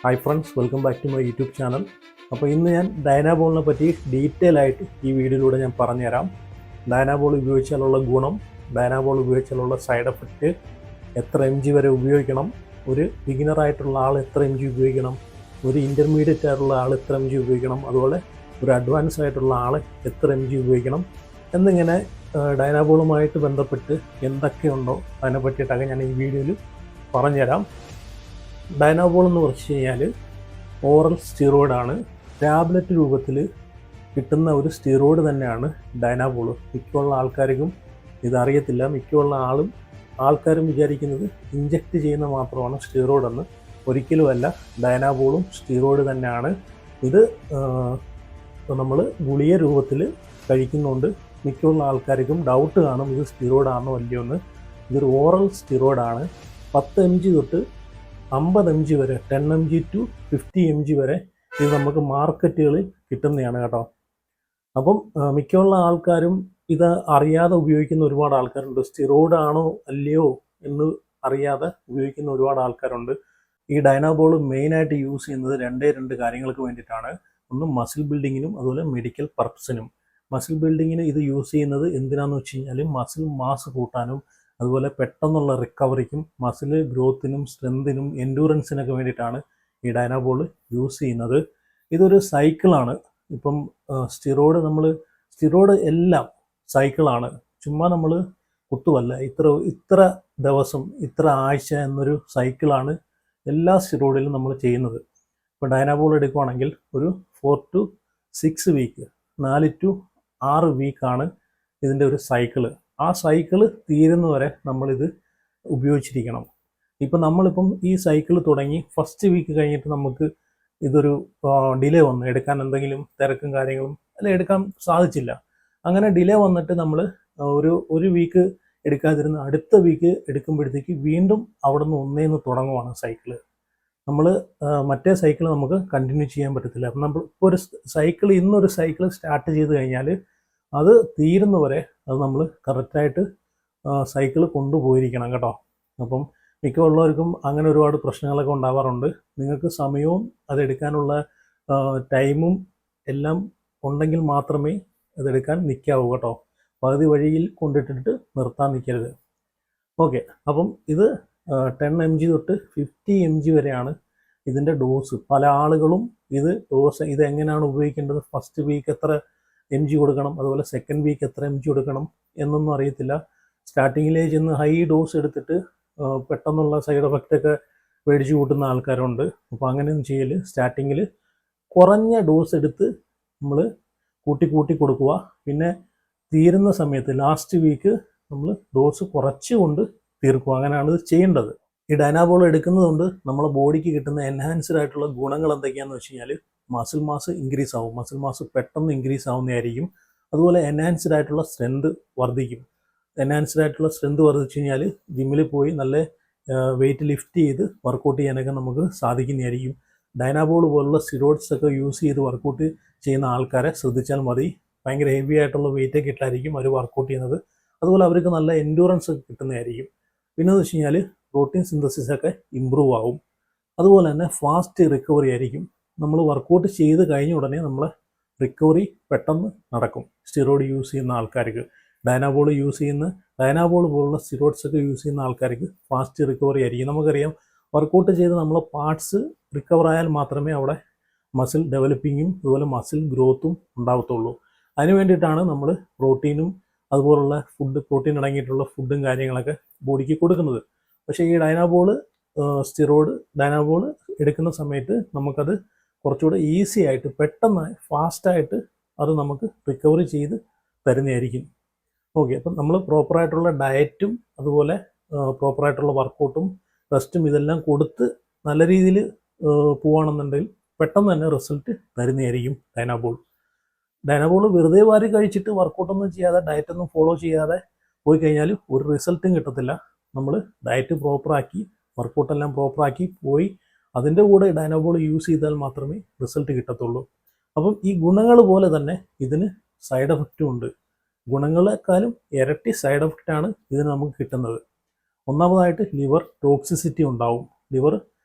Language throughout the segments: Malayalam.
Hi friends, welcome back to my YouTube channel. അപ്പോൾ ഇന്ന് ഞാൻ ഡൈനാബോളിനെ പറ്റി ഡീറ്റെയിൽ ആയിട്ട് ഈ വീഡിയോയിലൂടെ ഞാൻ പറഞ്ഞുതരാം. ഡൈനാബോൾ ഉപയോഗിച്ചാലുള്ള ഗുണം, ഡൈനാബോൾ ഉപയോഗിച്ചാലുള്ള സൈഡ് എഫക്റ്റ്, എത്ര എം ജി വരെ ഉപയോഗിക്കണം, ഒരു ബിഗിനറായിട്ടുള്ള ആൾ എത്ര എം ജി ഉപയോഗിക്കണം, ഒരു ഇൻ്റർമീഡിയറ്റ് ആയിട്ടുള്ള ആൾ എത്ര എം ജി ഉപയോഗിക്കണം, അതുപോലെ ഒരു അഡ്വാൻസ് ആയിട്ടുള്ള ആൾ എത്ര എം ജി ഉപയോഗിക്കണം എന്നിങ്ങനെ ഡൈനാബോളുമായിട്ട് ബന്ധപ്പെട്ട് എന്തൊക്കെയുണ്ടോ അതിനെ പറ്റിയിട്ടൊക്കെ ഞാൻ ഈ വീഡിയോയിൽ പറഞ്ഞുതരാം. ഡൈനാബോൾ എന്ന് പറഞ്ഞു കഴിഞ്ഞാൽ ഓറൽ സ്റ്റിറോയിഡാണ്. ടാബ്ലറ്റ് രൂപത്തിൽ കിട്ടുന്ന ഒരു സ്റ്റിറോയിഡ് തന്നെയാണ് ഡൈനാബോൾ. മിക്കുള്ള ആൾക്കാർക്കും ഇതറിയത്തില്ല. മിക്കുള്ള ആൾക്കാരും വിചാരിക്കുന്നത് ഇഞ്ചക്ട് ചെയ്യുന്ന മാത്രമാണ് സ്റ്റിറോയിഡ് എന്ന്. ഒരിക്കലുമല്ല, ഡൈനാബോളും സ്റ്റിറോയിഡ് തന്നെയാണ്. ഇത് നമ്മൾ ഗുളിക രൂപത്തിൽ കഴിക്കുന്നുണ്ട്. മിക്കുള്ള ആൾക്കാർക്കും ഡൗട്ട് കാണും ഇത് സ്റ്റിറോയിഡ് ആണോ അല്ലയോ എന്ന്. ഇതൊരു ഓറൽ സ്റ്റിറോയിഡാണ്. 10 mg തൊട്ട് 50 mg വരെ, 10 mg to 50 mg വരെ ഇത് നമുക്ക് മാർക്കറ്റുകളിൽ കിട്ടുന്നതാണ് കേട്ടോ. അപ്പം മിക്കുള്ള ആൾക്കാരും ഇത് അറിയാതെ ഉപയോഗിക്കുന്ന ഒരുപാട് ആൾക്കാരുണ്ട്. സ്റ്റിറോയിഡ് ആണോ അല്ലയോ എന്ന് അറിയാതെ ഉപയോഗിക്കുന്ന ഒരുപാട് ആൾക്കാരുണ്ട്. ഈ ഡൈനാബോൾ മെയിനായിട്ട് യൂസ് ചെയ്യുന്നത് രണ്ട് കാര്യങ്ങൾക്ക് വേണ്ടിയിട്ടാണ്. ഒന്ന് മസിൽ ബിൽഡിങ്ങിനും അതുപോലെ മെഡിക്കൽ പർപ്പസിനും. മസിൽ ബിൽഡിങ്ങിന് ഇത് യൂസ് ചെയ്യുന്നത് എന്തിനാണെന്ന് വെച്ച് കഴിഞ്ഞാൽ മസിൽ മാസ് കൂട്ടാനും അതുപോലെ പെട്ടെന്നുള്ള റിക്കവറിക്കും മസിൽ ഗ്രോത്തിനും സ്ട്രെങ്തിനും എൻഡൂറൻസിനൊക്കെ വേണ്ടിയിട്ടാണ് ഈ ഡൈനാബോൾ യൂസ് ചെയ്യുന്നത്. ഇതൊരു സൈക്കിളാണ്. ഇപ്പം സ്റ്റിറോയിഡ് എല്ലാം സൈക്കിളാണ്. ചുമ്മാ നമ്മൾ കുത്തുവല്ല. ഇത്ര ദിവസം ഇത്ര ആഴ്ച എന്നൊരു സൈക്കിളാണ് എല്ലാ സ്റ്റിറോയിഡിലും നമ്മൾ ചെയ്യുന്നത്. ഇപ്പോൾ ഡൈനാബോൾ എടുക്കുവാണെങ്കിൽ ഒരു 4 to 6 വീക്ക്, 4 to 6 വീക്കാണ് ഇതിൻ്റെ ഒരു സൈക്കിള്. ആ സൈക്കിള് തീരുന്നവരെ നമ്മളിത് ഉപയോഗിച്ചിരിക്കണം. ഇപ്പം നമ്മളിപ്പം ഈ സൈക്കിൾ തുടങ്ങി ഫസ്റ്റ് വീക്ക് കഴിഞ്ഞിട്ട് നമുക്ക് ഇതൊരു ഡിലേ വന്നു, എടുക്കാൻ എന്തെങ്കിലും തിരക്കും കാര്യങ്ങളും അല്ല എടുക്കാൻ സാധിച്ചില്ല. അങ്ങനെ ഡിലേ വന്നിട്ട് നമ്മൾ ഒരു വീക്ക് എടുക്കാതിരുന്ന് അടുത്ത വീക്ക് എടുക്കുമ്പോഴത്തേക്ക് വീണ്ടും അവിടെ നിന്ന് ഒന്നേന്ന് തുടങ്ങുവാണ് സൈക്കിള്. നമ്മൾ മറ്റേ സൈക്കിൾ നമുക്ക് കണ്ടിന്യൂ ചെയ്യാൻ പറ്റത്തില്ല. അപ്പം നമ്മൾ ഇപ്പോൾ ഇന്നൊരു സൈക്കിൾ സ്റ്റാർട്ട് ചെയ്ത് കഴിഞ്ഞാൽ അത് തീരുന്നവരെ അത് നമ്മൾ കറക്റ്റായിട്ട് സൈക്കിൾ കൊണ്ടുപോയിരിക്കണം കേട്ടോ. അപ്പം മിക്കുള്ളവർക്കും അങ്ങനെ ഒരുപാട് പ്രശ്നങ്ങളൊക്കെ ഉണ്ടാവാറുണ്ട്. നിങ്ങൾക്ക് സമയവും അതെടുക്കാനുള്ള ടൈമും എല്ലാം ഉണ്ടെങ്കിൽ മാത്രമേ അതെടുക്കാൻ നിൽക്കാവൂ കേട്ടോ. പകുതി വഴിയിൽ കൊണ്ടിട്ടിട്ട് നിർത്താൻ നിൽക്കരുത്. ഓക്കെ, അപ്പം ഇത് 10 mg തൊട്ട് 50 mg വരെയാണ് ഇതിൻ്റെ ഡോസ്. പല ആളുകളും ഇത് എങ്ങനെയാണ് ഉപയോഗിക്കേണ്ടത്, ഫസ്റ്റ് വീക്ക് എത്ര mg കൊടുക്കണം, അതുപോലെ സെക്കൻഡ് വീക്ക് എത്ര mg കൊടുക്കണം എന്നൊന്നും അറിയത്തില്ല. സ്റ്റാർട്ടിങ്ങിലേ ചെന്ന് ഹൈ ഡോസ് എടുത്തിട്ട് പെട്ടെന്നുള്ള സൈഡ് എഫക്റ്റൊക്കെ മേടിച്ചു കൂട്ടുന്ന ആൾക്കാരുണ്ട്. അപ്പോൾ അങ്ങനെയൊന്നും ചെയ്യൽ. സ്റ്റാർട്ടിങ്ങിൽ കുറഞ്ഞ ഡോസ് എടുത്ത് നമ്മൾ കൂട്ടി കൊടുക്കുക. പിന്നെ തീരുന്ന സമയത്ത് ലാസ്റ്റ് വീക്ക് നമ്മൾ ഡോസ് കുറച്ചുകൊണ്ട് തീർക്കുക. അങ്ങനെയാണ് ഇത് ചെയ്യേണ്ടത്. ഈ ഡൈനാബോൾ എടുക്കുന്നതുകൊണ്ട് നമ്മളെ ബോഡിക്ക് കിട്ടുന്ന എൻഹാൻസ്ഡ് ആയിട്ടുള്ള ഗുണങ്ങൾ എന്തൊക്കെയാണെന്ന് വെച്ച് കഴിഞ്ഞാൽ മസിൽ മാസ് ഇൻക്രീസ് ആവും. മസിൽ മാസ് പെട്ടെന്ന് ഇൻക്രീസ് ആവുന്നതായിരിക്കും. അതുപോലെ എൻഹാൻസ്ഡ് ആയിട്ടുള്ള സ്ട്രെങ്ത് വർദ്ധിക്കും. എൻഹാൻസ്ഡ് ആയിട്ടുള്ള സ്ട്രെങ്ത് വർദ്ധിച്ചു കഴിഞ്ഞാൽ ജിമ്മിൽ പോയി നല്ല വെയിറ്റ് ലിഫ്റ്റ് ചെയ്ത് വർക്കൗട്ട് ചെയ്യാനൊക്കെ നമുക്ക് സാധിക്കുന്നതായിരിക്കും. ഡൈനാബോൾ പോലുള്ള സ്റ്റിറോയിഡ്സ് ഒക്കെ യൂസ് ചെയ്ത് വർക്കൗട്ട് ചെയ്യുന്ന ആൾക്കാരെ ശ്രദ്ധിച്ചാൽ മതി. ഭയങ്കര ഹെവി ആയിട്ടുള്ള വെയിറ്റൊക്കെ ഇട്ടായിരിക്കും അവർ വർക്കൗട്ട് ചെയ്യുന്നത്. അതുപോലെ അവർക്ക് നല്ല എൻഡൂറൻസ് ഒക്കെ കിട്ടുന്നതായിരിക്കും. പിന്നെ എന്ന് വെച്ച് കഴിഞ്ഞാൽ പ്രോട്ടീൻ സിന്തസിസ് ഒക്കെ ഇമ്പ്രൂവ് ആവും. അതുപോലെ തന്നെ ഫാസ്റ്റ് റിക്കവറി ആയിരിക്കും. നമ്മൾ വർക്കൗട്ട് ചെയ്ത് കഴിഞ്ഞ ഉടനെ നമ്മളെ റിക്കവറി പെട്ടെന്ന് നടക്കും. സ്റ്റിറോയിഡ് യൂസ് ചെയ്യുന്ന ആൾക്കാർക്ക്, ഡൈനാബോൾ പോലുള്ള സ്റ്റിറോയിഡ്സ് ഒക്കെ യൂസ് ചെയ്യുന്ന ആൾക്കാർക്ക് ഫാസ്റ്റ് റിക്കവറി ആയിരിക്കും. നമുക്കറിയാം, വർക്കൗട്ട് ചെയ്ത് നമ്മളെ പാർട്സ് റിക്കവർ ആയാൽ മാത്രമേ അവിടെ മസിൽ ഡെവലപ്പിങ്ങും അതുപോലെ മസിൽ ഗ്രോത്തും ഉണ്ടാകത്തുള്ളൂ. അതിന് വേണ്ടിയിട്ടാണ് നമ്മൾ പ്രോട്ടീനും അതുപോലുള്ള പ്രോട്ടീൻ അടങ്ങിയിട്ടുള്ള ഫുഡും കാര്യങ്ങളൊക്കെ ബോഡിക്ക് കൊടുക്കുന്നത്. പക്ഷേ ഈ ഡൈനാബോൾ എടുക്കുന്ന സമയത്ത് നമുക്കത് കുറച്ചുകൂടെ ഈസി ആയിട്ട് പെട്ടെന്ന് ഫാസ്റ്റായിട്ട് അത് നമുക്ക് റിക്കവറി ചെയ്ത് തരുന്നതായിരിക്കും. ഓക്കെ, അപ്പം നമ്മൾ പ്രോപ്പറായിട്ടുള്ള ഡയറ്റും അതുപോലെ പ്രോപ്പറായിട്ടുള്ള വർക്കൗട്ടും റെസ്റ്റും ഇതെല്ലാം കൊടുത്ത് നല്ല രീതിയിൽ പോവുകയാണെന്നുണ്ടെങ്കിൽ പെട്ടെന്ന് തന്നെ റിസൾട്ട് തരുന്നതായിരിക്കും ഡൈനാബോൾ വെറുതെ വാരി കഴിച്ചിട്ട് വർക്കൗട്ടൊന്നും ചെയ്യാതെ ഡയറ്റൊന്നും ഫോളോ ചെയ്യാതെ പോയി കഴിഞ്ഞാൽ ഒരു റിസൾട്ടും കിട്ടത്തില്ല. നമ്മൾ ഡയറ്റ് പ്രോപ്പറാക്കി വർക്കൗട്ടെല്ലാം പ്രോപ്പറാക്കി പോയി അതിൻ്റെ കൂടെ ഡൈനാബോൾ യൂസ് ചെയ്താൽ മാത്രമേ റിസൾട്ട് കിട്ടത്തുള്ളൂ. അപ്പം ഈ ഗുണങ്ങൾ പോലെ തന്നെ ഇതിന് സൈഡ് എഫക്റ്റും ഉണ്ട്. ഗുണങ്ങളെക്കാളും ഇരട്ടി സൈഡ് എഫക്റ്റാണ് ഇതിന് നമുക്ക് കിട്ടുന്നത്. ഒന്നാമതായിട്ട് ലിവർ ടോക്സിസിറ്റി ഉണ്ടാവും. ലിവർ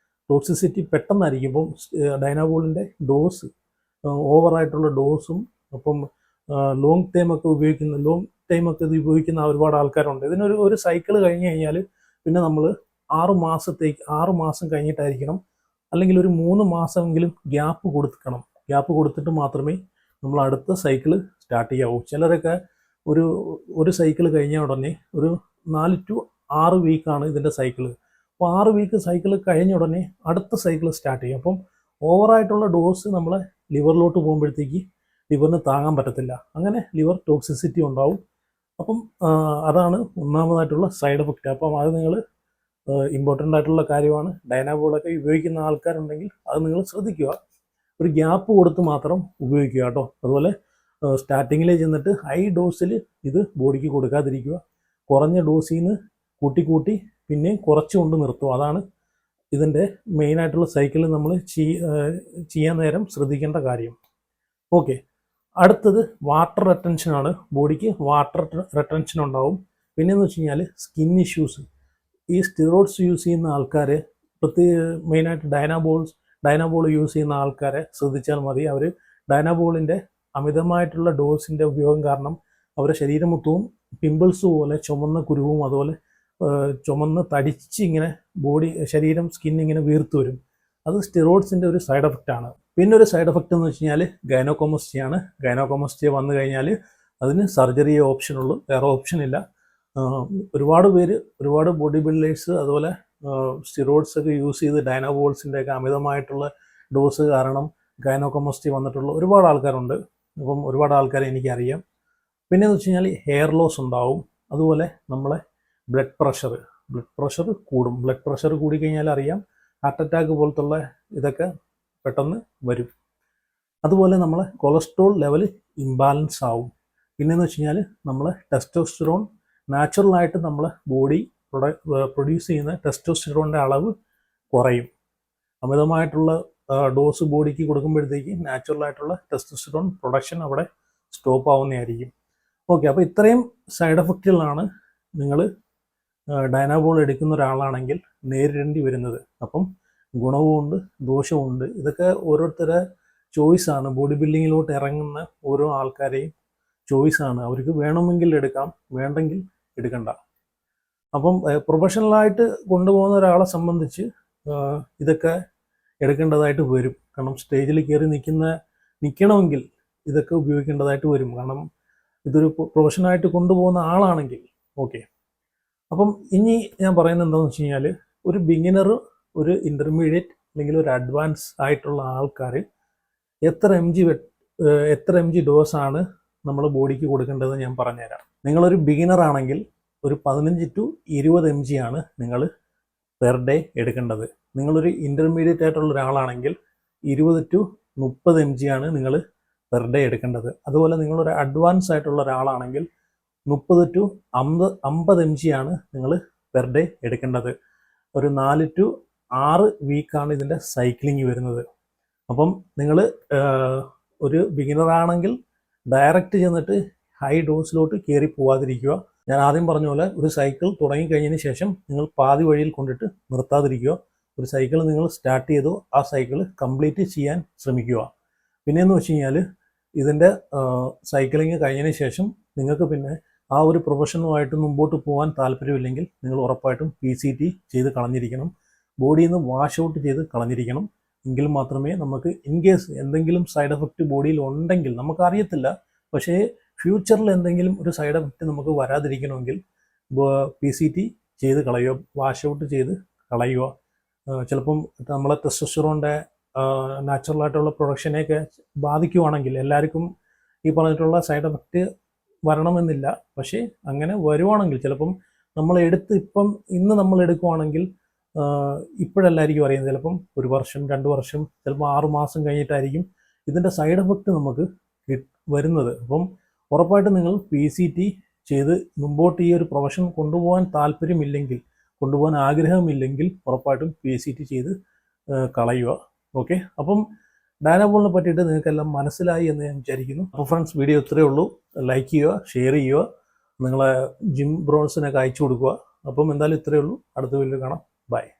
ടോക്സിസിറ്റി പെട്ടെന്നായിരിക്കും. ഇപ്പം ഡൈനാബോളിൻ്റെ ഡോസ് ഓവറായിട്ടുള്ള ഡോസും അപ്പം ലോങ് ടൈമൊക്കെ ഇത് ഉപയോഗിക്കുന്ന ഒരുപാട് ആൾക്കാരുണ്ട്. ഇതിനൊരു സൈക്കിൾ കഴിഞ്ഞ് കഴിഞ്ഞാൽ പിന്നെ നമ്മൾ 6 മാസം കഴിഞ്ഞിട്ടായിരിക്കണം, അല്ലെങ്കിൽ ഒരു 3 മാസമെങ്കിലും ഗ്യാപ്പ് കൊടുത്തിട്ട് മാത്രമേ നമ്മൾ അടുത്ത സൈക്കിൾ സ്റ്റാർട്ട് ചെയ്യാവൂ. ചിലരൊക്കെ ഒരു സൈക്കിൾ കഴിഞ്ഞ ഉടനെ ഒരു 4 to 6 വീക്കാണ് ഇതിൻ്റെ സൈക്കിൾ. അപ്പോൾ 6 വീക്ക് സൈക്കിൾ കഴിഞ്ഞ ഉടനെ അടുത്ത സൈക്കിൾ സ്റ്റാർട്ട് ചെയ്യും. അപ്പം ഓവറായിട്ടുള്ള ഡോസ് നമ്മളെ ലിവറിലോട്ട് പോകുമ്പോഴത്തേക്ക് ലിവറിന് താങ്ങാൻ പറ്റത്തില്ല. അങ്ങനെ ലിവർ ടോക്സിസിറ്റി ഉണ്ടാവും. അപ്പം അതാണ് ഒന്നാമതായിട്ടുള്ള സൈഡ് എഫക്റ്റ്. അപ്പം അത് നിങ്ങൾ ഇമ്പോർട്ടൻ്റ് ആയിട്ടുള്ള കാര്യമാണ്. ഡൈനാബോളൊക്കെ ഉപയോഗിക്കുന്ന ആൾക്കാരുണ്ടെങ്കിൽ അത് നിങ്ങൾ ശ്രദ്ധിക്കുക. ഒരു ഗ്യാപ്പ് കൊടുത്ത് മാത്രം ഉപയോഗിക്കുക കേട്ടോ. അതുപോലെ സ്റ്റാർട്ടിങ്ങിൽ ചെന്നിട്ട് ഹൈ ഡോസിൽ ഇത് ബോഡിക്ക് കൊടുക്കാതിരിക്കുക. കുറഞ്ഞ ഡോസിൽ നിന്ന് കൂട്ടി പിന്നെയും കുറച്ചുകൊണ്ട് നിർത്തുക. അതാണ് ഇതിൻ്റെ മെയിനായിട്ടുള്ള സൈക്കിൾ നമ്മൾ ചെയ്യാൻ നേരം ശ്രദ്ധിക്കേണ്ട കാര്യം. ഓക്കെ, അടുത്തത് വാട്ടർ റെറ്റൻഷനാണ്. ബോഡിക്ക് വാട്ടർ റെറ്റൻഷൻ ഉണ്ടാവും. പിന്നെയെന്ന് വെച്ച് കഴിഞ്ഞാൽ സ്കിൻ ഇഷ്യൂസ്. ഈ സ്റ്റിറോയിഡ്സ് യൂസ് ചെയ്യുന്ന ആൾക്കാരെ, മെയിനായിട്ട് ഡൈനാബോൾ യൂസ് ചെയ്യുന്ന ആൾക്കാരെ ശ്രദ്ധിച്ചാൽ മതി. അവർ ഡൈനാബോളിൻ്റെ അമിതമായിട്ടുള്ള ഡോസിൻ്റെ ഉപയോഗം കാരണം അവരുടെ ശരീരം മൊത്തവും പിമ്പിൾസ് പോലെ ചുമന്ന കുരുവും അതുപോലെ ചുമന്ന് തടിച്ച് ഇങ്ങനെ ശരീരം സ്കിൻ ഇങ്ങനെ വീർത്തു വരും. അത് സ്റ്റിറോയിഡ്സിൻ്റെ ഒരു സൈഡ് എഫക്റ്റാണ്. പിന്നെ ഒരു സൈഡ് എഫക്റ്റ് എന്ന് വെച്ച് കഴിഞ്ഞാൽ ഗൈനോകോമസ്റ്റിയാണ്. ഗൈനോകോമസ്റ്റിയ വന്നു കഴിഞ്ഞാൽ അതിന് സർജറിയെ ഓപ്ഷനുള്ളൂ, വേറെ ഓപ്ഷൻ ഇല്ല. ഒരുപാട് ബോഡി ബിൽഡേഴ്സ് അതുപോലെ സ്റ്റിറോയിഡ്സ് ഒക്കെ യൂസ് ചെയ്ത് ഡൈനാബോൾസിൻ്റെ ഒക്കെ അമിതമായിട്ടുള്ള ഡോസ് കാരണം ഗൈനോകോമസ്റ്റി വന്നിട്ടുള്ള ഒരുപാട് ആൾക്കാരുണ്ട്. അപ്പം ഒരുപാട് ആൾക്കാരെ എനിക്കറിയാം. പിന്നെയെന്ന് വെച്ച് കഴിഞ്ഞാൽ ഹെയർ ലോസ് ഉണ്ടാവും. അതുപോലെ നമ്മളെ ബ്ലഡ് പ്രഷർ കൂടും. ബ്ലഡ് പ്രഷർ കൂടിക്കഴിഞ്ഞാൽ അറിയാം ഹാർട്ട് അറ്റാക്ക് പോലത്തുള്ള ഇതൊക്കെ പെട്ടെന്ന് വരും. അതുപോലെ നമ്മളെ കൊളസ്ട്രോൾ ലെവൽ ഇംബാലൻസ് ആവും. പിന്നെയെന്ന് വെച്ച് കഴിഞ്ഞാൽ നമ്മളെ ടെസ്റ്റോസ്റ്ററോൺ നാച്ചുറലായിട്ട് നമ്മളെ ബോഡി പ്രൊഡ്യൂസ് ചെയ്യുന്ന ടെസ്റ്റോസ്റ്ററോണിൻ്റെ അളവ് കുറയും. അമിതമായിട്ടുള്ള ഡോസ് ബോഡിക്ക് കൊടുക്കുമ്പോഴത്തേക്ക് നാച്ചുറലായിട്ടുള്ള ടെസ്റ്റോസ്റ്ററോൺ പ്രൊഡക്ഷൻ അവിടെ സ്റ്റോപ്പ് ആവുന്നതായിരിക്കും. ഓക്കെ, അപ്പോൾ ഇത്രയും സൈഡ് എഫക്റ്റുകളാണ് നിങ്ങൾ ഡൈനാബോൾ എടുക്കുന്ന ഒരാളാണെങ്കിൽ നേരിടേണ്ടി വരുന്നത്. അപ്പം ഗുണവുമുണ്ട് ദോഷവുമുണ്ട്. ഇതൊക്കെ ഓരോരുത്തരുടെ ചോയ്സാണ്. ബോഡി ബിൽഡിങ്ങിലോട്ട് ഇറങ്ങുന്ന ഓരോ ആൾക്കാരെയും ചോയ്സാണ്. അവർക്ക് വേണമെങ്കിൽ എടുക്കാം, വേണ്ടെങ്കിൽ എടുക്കണ്ട. അപ്പം പ്രൊഫഷണലായിട്ട് കൊണ്ടുപോകുന്ന ഒരാളെ സംബന്ധിച്ച് ഇതൊക്കെ എടുക്കേണ്ടതായിട്ട് വരും. കാരണം സ്റ്റേജിൽ കയറി നിൽക്കണമെങ്കിൽ ഇതൊക്കെ ഉപയോഗിക്കേണ്ടതായിട്ട് വരും. കാരണം ഇതൊരു പ്രൊഫഷനായിട്ട് കൊണ്ടുപോകുന്ന ആളാണെങ്കിൽ ഓക്കെ. അപ്പം ഇനി ഞാൻ പറയുന്നത് എന്താണെന്ന് വെച്ച് കഴിഞ്ഞാൽ ഒരു ബിഗിനർ, ഒരു ഇൻ്റർമീഡിയറ്റ് അല്ലെങ്കിൽ ഒരു അഡ്വാൻസ് ആയിട്ടുള്ള ആൾക്കാർ എത്ര എം ജി ഡോസാണ് നമ്മൾ ബോഡിക്ക് കൊടുക്കേണ്ടത് ഞാൻ പറഞ്ഞുതരാം. നിങ്ങളൊരു ബിഗിനർ ആണെങ്കിൽ ഒരു 15 to 20 mg ആണ് നിങ്ങൾ പെർ ഡേ എടുക്കേണ്ടത്. നിങ്ങളൊരു ഇൻ്റർമീഡിയറ്റ് ആയിട്ടുള്ള ഒരാളാണെങ്കിൽ 20 to 30 mg ആണ് നിങ്ങൾ പെർ ഡേ എടുക്കേണ്ടത്. അതുപോലെ നിങ്ങളൊരു അഡ്വാൻസ് ആയിട്ടുള്ള ഒരാളാണെങ്കിൽ 30 to 50 mg ആണ് നിങ്ങൾ പെർ ഡേ എടുക്കേണ്ടത്. ഒരു 4 to 6 വീക്കാണ് ഇതിൻ്റെ സൈക്ലിംഗ് വരുന്നത്. അപ്പം നിങ്ങൾ ഒരു ബിഗിനർ ആണെങ്കിൽ ഡയറക്റ്റ് ചെന്നിട്ട് ഹൈ ഡോസിലോട്ട് കയറി പോവാതിരിക്കുക. ഞാൻ ആദ്യം പറഞ്ഞ പോലെ ഒരു സൈക്കിൾ തുടങ്ങിക്കഴിഞ്ഞതിന് ശേഷം നിങ്ങൾ പാതി വഴിയിൽ കൊണ്ടിട്ട് നിർത്താതിരിക്കുക. ഒരു സൈക്കിൾ നിങ്ങൾ സ്റ്റാർട്ട് ചെയ്തോ ആ സൈക്കിൾ കംപ്ലീറ്റ് ചെയ്യാൻ ശ്രമിക്കുക. പിന്നെയെന്ന് വെച്ച് കഴിഞ്ഞാൽ ഇതിൻ്റെ സൈക്ലിങ് കഴിഞ്ഞതിന് ശേഷം നിങ്ങൾക്ക് പിന്നെ ആ ഒരു പ്രൊഫഷനുമായിട്ട് മുമ്പോട്ട് പോകാൻ താല്പര്യമില്ലെങ്കിൽ നിങ്ങൾ ഉറപ്പായിട്ടും PCT ചെയ്ത് കളഞ്ഞിരിക്കണം. ബോഡിയിൽ നിന്ന് വാഷ് ഔട്ട് ചെയ്ത് കളഞ്ഞിരിക്കണം. എങ്കിൽ മാത്രമേ നമുക്ക് ഇൻ കേസ് എന്തെങ്കിലും സൈഡ് എഫക്റ്റ് ബോഡിയിൽ ഉണ്ടെങ്കിൽ, നമുക്കറിയത്തില്ല, പക്ഷേ ഫ്യൂച്ചറിൽ എന്തെങ്കിലും ഒരു സൈഡ് എഫക്റ്റ് നമുക്ക് വരാതിരിക്കണമെങ്കിൽ PCT ചെയ്ത് കളയുക, വാഷ് ഔട്ട് ചെയ്ത് കളയുക. ചിലപ്പം നമ്മളെ ടെസ്റ്റോസ്റ്ററോണിൻ്റെ നാച്ചുറലായിട്ടുള്ള പ്രൊഡക്ഷനെയൊക്കെ ബാധിക്കുവാണെങ്കിൽ എല്ലാവർക്കും ഈ പറഞ്ഞിട്ടുള്ള സൈഡ് എഫക്റ്റ് വരണമെന്നില്ല. പക്ഷേ അങ്ങനെ വരുവാണെങ്കിൽ ചിലപ്പം ഇന്ന് നമ്മൾ എടുക്കുവാണെങ്കിൽ ഇപ്പോഴല്ലായിരിക്കും അറിയുന്നത്. ചിലപ്പം 1 വർഷം 2 വർഷം ചിലപ്പോൾ 6 മാസം കഴിഞ്ഞിട്ടായിരിക്കും ഇതിൻ്റെ സൈഡ് എഫക്റ്റ് നമുക്ക് വരുന്നത്. അപ്പം ഉറപ്പായിട്ടും നിങ്ങൾ PCT ചെയ്ത് മുമ്പോട്ട് ഈ ഒരു പ്രൊഫഷൻ കൊണ്ടുപോകാൻ താല്പര്യമില്ലെങ്കിൽ, കൊണ്ടുപോകാൻ ആഗ്രഹമില്ലെങ്കിൽ ഉറപ്പായിട്ടും PCT ചെയ്ത് കളയുക. ഓക്കെ, അപ്പം ഡൈനാബോളിനെ പറ്റിയിട്ട് നിങ്ങൾക്കെല്ലാം മനസ്സിലായി എന്ന് ഞാൻ വിചാരിക്കുന്നു. അപ്പോൾ ഫ്രണ്ട്സ്, വീഡിയോ ഇത്രയേ ഉള്ളൂ. ലൈക്ക് ചെയ്യുക, ഷെയർ ചെയ്യുക, നിങ്ങളെ ജിം ബ്രോൺസിനൊക്കെ അയച്ചു കൊടുക്കുക. അപ്പം എന്തായാലും ഇത്രയേ ഉള്ളൂ. അടുത്ത വീഡിയോ കാണാം. ബൈ.